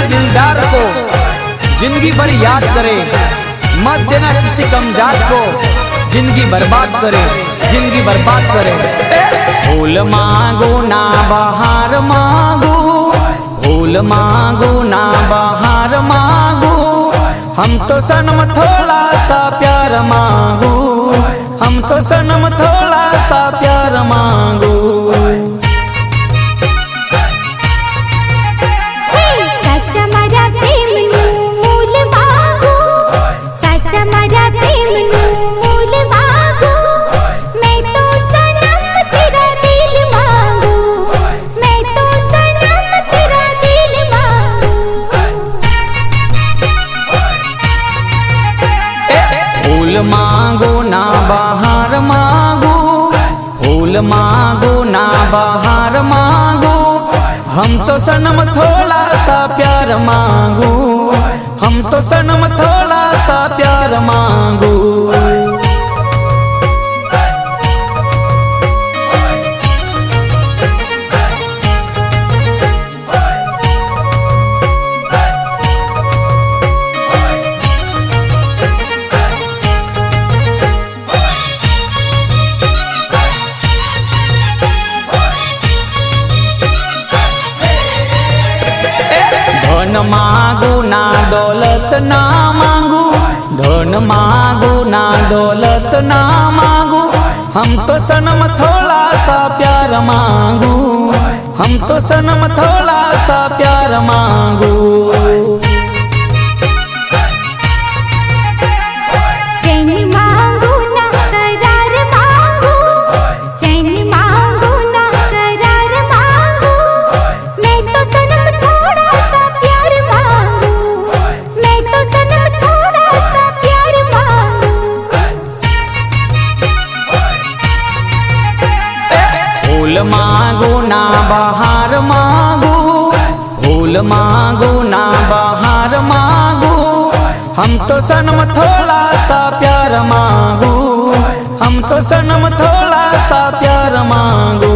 दिलदार को जिंदगी भर याद करे, मत देना किसी कमजात को जिंदगी बर्बाद करे, जिंदगी बर्बाद करे। फूल मांगो ना बहार मांगो, फूल मांगो ना बहार मांगो, हम तो सनम थोड़ा सा प्यार मांगो, हम तो सनम थोड़ा सा प्यार मांगो। साचा मारा प्रेम नु मूल मांगो, साचा मारा प्रेम नु मूल मांगो, मैं तो सनम तेरा दिल मांगू, मैं तो सनम तेरा दिल मांगू। फूल मांगो ना बहार मांगो, फूल मांगो ना बहार मांगो, हम तो सनम थोड़ा सा प्यार मांगो, हम तो सनम थोड़ा सा प्यार मांगो। धन मांगू ना दौलत ना मांगू, धन मांगू ना दौलत ना मांगू, हम तो सनम थोड़ा सा प्यार मांगू, हम तो सनम थोड़ा सा प्यार मांगू। चैन मांगू ना करार मांगू, चैन मांगू ना करार मांगू, मैं तो सनम थोड़ा सा प्यार मांगू, मैं तो सनम थोड़ा सा प्यार मांगू। फूल मांगो ना बहार मांगो, फूल मांगो ना बहार मांगो, हम तो सनम थोड़ा सा प्यार मांगो, हम तो सनम थोड़ा सा प्यार मांगो।